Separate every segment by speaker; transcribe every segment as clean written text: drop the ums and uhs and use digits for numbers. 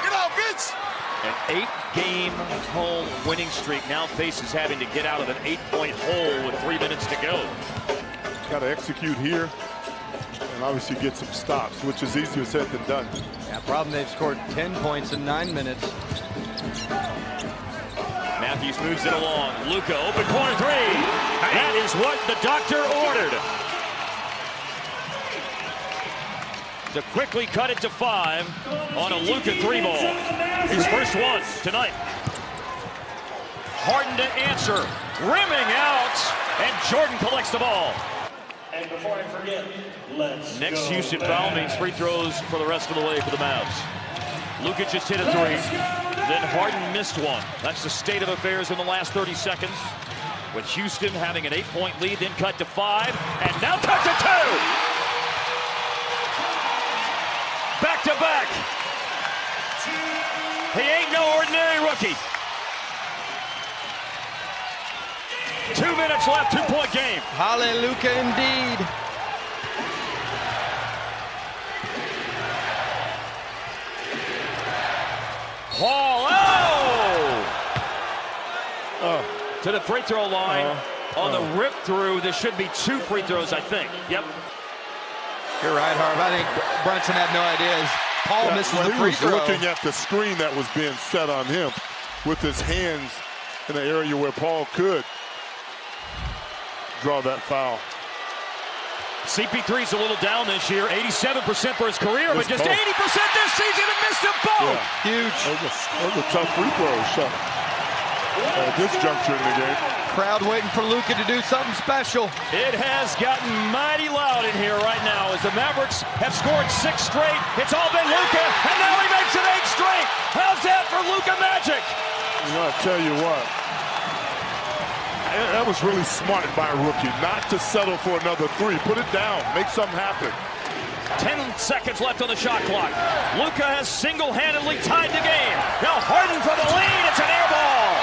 Speaker 1: Get out, bitch!
Speaker 2: An 8-game home winning streak now faces having to get out of an 8-point hole with 3 minutes to go.
Speaker 1: Got to execute here and obviously get some stops, which is easier said than done.
Speaker 3: Yeah, problem, they've scored 10 points in 9 minutes.
Speaker 2: Matthews moves it along. Luka, open corner three. That is what the doctor ordered. To quickly cut it to 5 on a Luka 3-ball. His first one tonight. Harden to answer. Rimming out. And Jordan collects the ball.
Speaker 4: And before I forget, let's
Speaker 2: Next
Speaker 4: go
Speaker 2: Houston
Speaker 4: back.
Speaker 2: foul means free throws for the rest of the way for the Mavs. Luka just hit a 3. Then Harden missed one. That's the state of affairs in the last 30 seconds. With Houston having an 8-point lead, then cut to 5, and now cut to 2! Back to back. He ain't no ordinary rookie. 2 minutes left, 2-point game.
Speaker 3: Hallelujah indeed.
Speaker 2: Paul, to the free throw line. On the rip through, there should be 2 free throws, I think. Yep.
Speaker 3: You're right, Harv. I think Brunson had no idea. Paul misses the
Speaker 1: He
Speaker 3: free
Speaker 1: was
Speaker 3: throw.
Speaker 1: looking at the screen that was being set on him with his hands in the area where Paul could draw that foul.
Speaker 2: CP3's a little down this year, 87% for his career, but just 80% this season and missed them both.
Speaker 1: Yeah.
Speaker 3: Huge.
Speaker 1: Those are tough free throws at this juncture in the game.
Speaker 3: Crowd waiting for Luka to do something special.
Speaker 2: It has gotten mighty loud in here right now as the Mavericks have scored 6 straight. It's all been Luka, and now he makes it 8 straight. How's that for Luka magic?
Speaker 1: You know, I tell you what, that was really smart by a rookie not to settle for another 3. Put it down, make something happen.
Speaker 2: 10 seconds left on the shot clock. Luka has single-handedly tied the game. Now Harden for the lead. It's an air ball.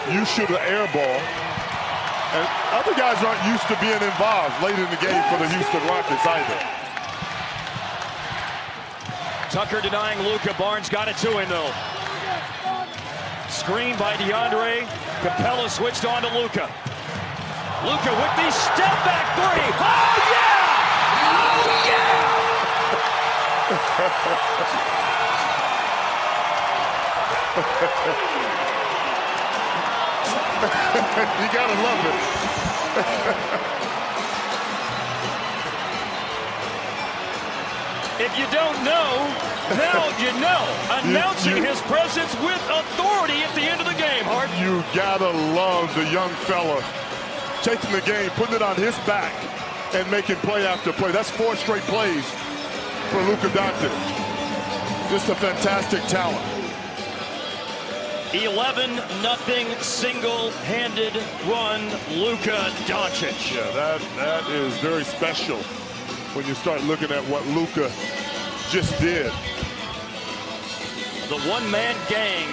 Speaker 1: You shoot an air ball, and other guys aren't used to being involved late in the game for the Houston Rockets either.
Speaker 2: Tucker denying Luka. Barnes got it to him, though. Screen by DeAndre. Capella switched on to Luka. Luka with the step-back 3. Oh, yeah! Oh, yeah!
Speaker 1: You gotta love it.
Speaker 2: If you don't know, now you know. Announcing his presence with authority at the end of the game, Hart.
Speaker 1: You gotta love the young fella taking the game, putting it on his back, and making play after play. That's 4 straight plays for Luka Dončić. Just a fantastic talent.
Speaker 2: 11-0 single-handed run, Luka Dončić.
Speaker 1: Yeah, that is very special when you start looking at what Luka just did.
Speaker 2: The one-man gang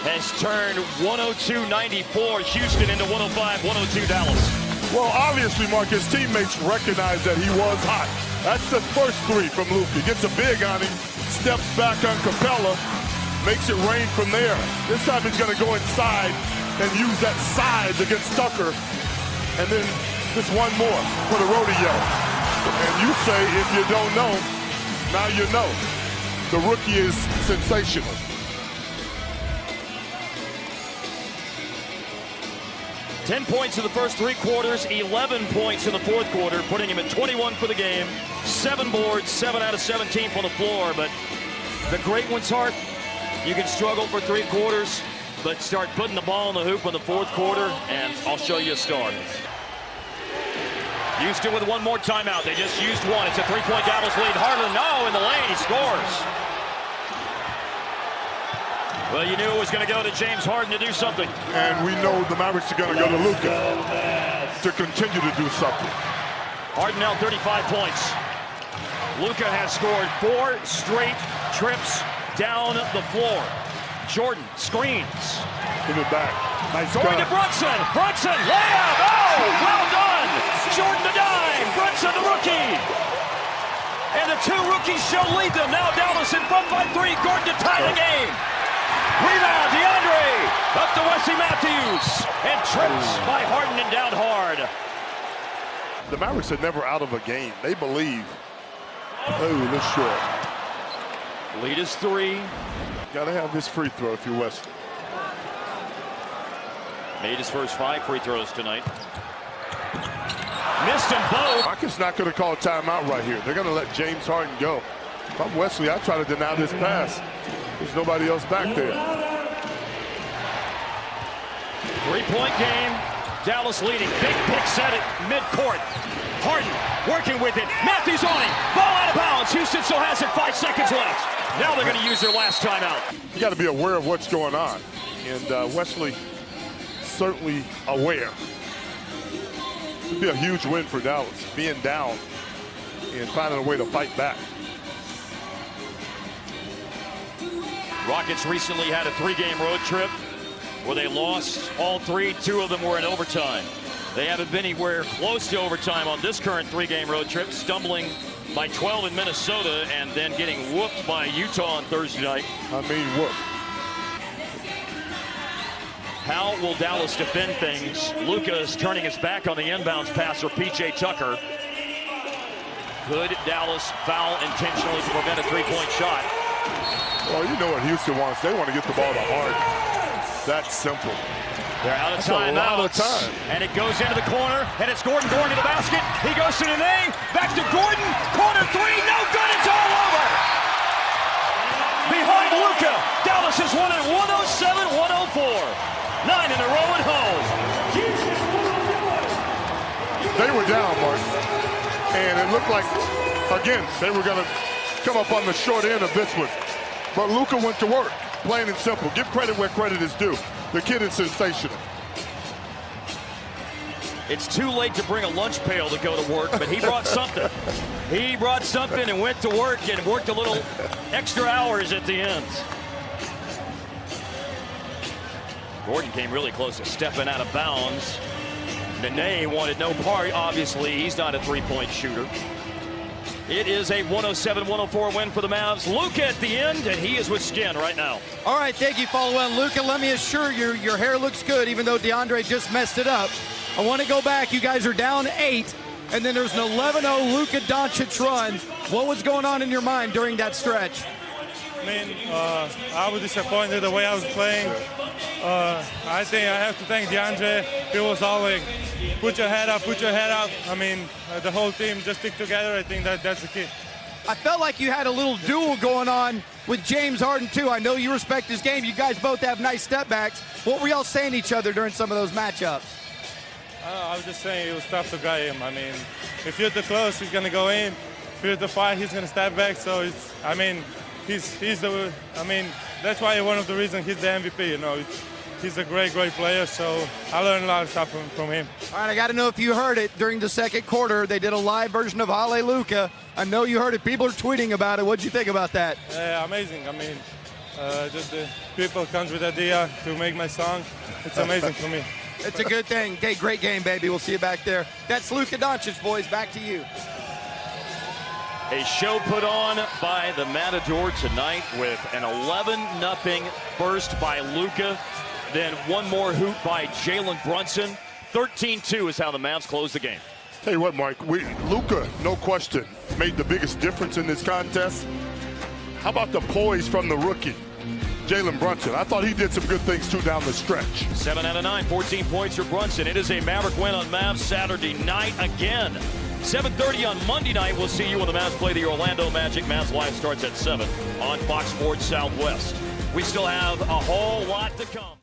Speaker 2: has turned 102-94 Houston into 105-102 Dallas.
Speaker 1: Well, obviously, Mark, his teammates recognized that he was hot. That's the first 3 from Luka. He gets a big on him, steps back on Capella, makes it rain from there. This time he's going to go inside and use that size against Tucker. And then just one more for the rodeo. And you say, if you don't know, now you know. The rookie is sensational.
Speaker 2: Ten points in the first 3 quarters, 11 points in the fourth quarter, putting him at 21 for the game. 7 boards, 7 out of 17 from the floor. But the great ones, Hart, you can struggle for 3 quarters, but start putting the ball in the hoop in the fourth quarter, and I'll show you a start. Houston with one more timeout. They just used one. It's a 3-point Dallas lead. Harden, no, in the lane. He scores. Well, you knew it was going to go to James Harden to do something.
Speaker 1: And we know the Mavericks are going to go to Luka to continue to do something.
Speaker 2: Harden now 35 points. Luka has scored 4 straight trips down the floor. Jordan screens.
Speaker 1: Give it back. Nice
Speaker 2: going to Brunson. Brunson, layup. Oh, well done. Jordan the dime. Brunson the rookie. And the the two rookies shall lead them. Now Dallas in front by 3. Gordon to tie the game. Rebound, DeAndre. Up to Wesley Matthews. And trips by Harden and down hard.
Speaker 1: The Mavericks are never out of a game. They believe. Oh, that's short.
Speaker 2: Lead is 3.
Speaker 1: Got to have this free throw if you're Wesley.
Speaker 2: Made his first 5 free throws tonight. Missed them both.
Speaker 1: Rockets not going to call a timeout right here. They're going to let James Harden go. If I'm Wesley, I try to deny this pass. There's nobody else back there.
Speaker 2: 3-point game. Dallas leading. Big pick set at midcourt. Harden working with it. Matthews on it. Ball out of bounds. Houston still has it. 5 seconds left. Now they're going to use their last timeout.
Speaker 1: You got to be aware of what's going on. And Wesley certainly aware. It would be a huge win for Dallas, being down and finding a way to fight back.
Speaker 2: Rockets recently had a 3-game road trip where they lost all 3. 2 of them were in overtime. They haven't been anywhere close to overtime on this current 3-game road trip, stumbling by 12 in Minnesota and then getting whooped by Utah on Thursday night.
Speaker 1: I mean, whooped.
Speaker 2: How will Dallas defend things? Luka is turning his back on the inbounds passer, P.J. Tucker. Could Dallas foul intentionally to prevent a 3-point shot?
Speaker 1: Well, you know what Houston wants. They want to get the ball to Harden. That's simple.
Speaker 2: They're out of
Speaker 1: That's a lot of
Speaker 2: timeouts.
Speaker 1: time.
Speaker 2: And it goes into the corner, and it's Gordon going to the basket. He goes to Nene, back to Gordon. Corner 3, no good, it's all over. Behind Luka, Dallas has won at 107-104. 9 in a row at home.
Speaker 1: They were down, Mark. And it looked like, again, they were going to come up on the short end of this one. But Luka went to work, plain and simple. Give credit where credit is due. The kid is sensational.
Speaker 2: It's too late to bring a lunch pail to go to work, but he brought something. He brought something and went to work and worked a little extra hours at the end. Gordon came really close to stepping out of bounds. Nene wanted no part. Obviously, he's not a 3-point shooter. It is a 107-104 win for the Mavs. Luka at the end, and he is with skin right now.
Speaker 5: All right, thank you, follow-on Luka. Let me assure you, your hair looks good, even though DeAndre just messed it up. I want to go back. You guys are down 8, and then there's an 11-0 Luka Dončić run. What was going on in your mind during that stretch?
Speaker 6: I mean, I was disappointed the way I was playing. I think I have to thank DeAndre. He was always, put your head up, put your head up. I mean, the whole team just stick together. I think that's the key.
Speaker 5: I felt like you had a little duel going on with James Harden, too. I know you respect his game. You guys both have nice step backs. What were y'all saying to each other during some of those matchups?
Speaker 6: I was just saying it was tough to guard him. I mean, if you're too close, he's going to go in. If you're too far, he's going to step back. So it's, I mean, he's the, I mean, that's why one of the reasons he's the MVP, you know. He's a great player, so I learned a lot of stuff from him.
Speaker 5: All right, I got to know if you heard it during the second quarter. They did a live version of Hallelujah. I know you heard it. People are tweeting about it. What'd you think about that?
Speaker 6: Yeah, amazing. I mean, just the people comes with the idea to make my song. It's amazing for me.
Speaker 5: It's a good thing. Okay, great game, baby. We'll see you back there. That's Luka Dončić, boys. Back to you.
Speaker 2: A show put on by the Matador tonight with an 11-0 burst by Luka. Then one more hoop by Jalen Brunson. 13-2 is how the Mavs close the game.
Speaker 1: Tell you what, Mike, Luka, no question, made the biggest difference in this contest. How about the poise from the rookie, Jalen Brunson? I thought he did some good things, too, down the stretch.
Speaker 2: 7 out of 9, 14 points for Brunson. It is a Maverick win on Mavs Saturday night again. 7:30 on Monday night. We'll see you when the Mavs play the Orlando Magic. Mavs Live starts at 7 on Fox Sports Southwest. We still have a whole lot to come.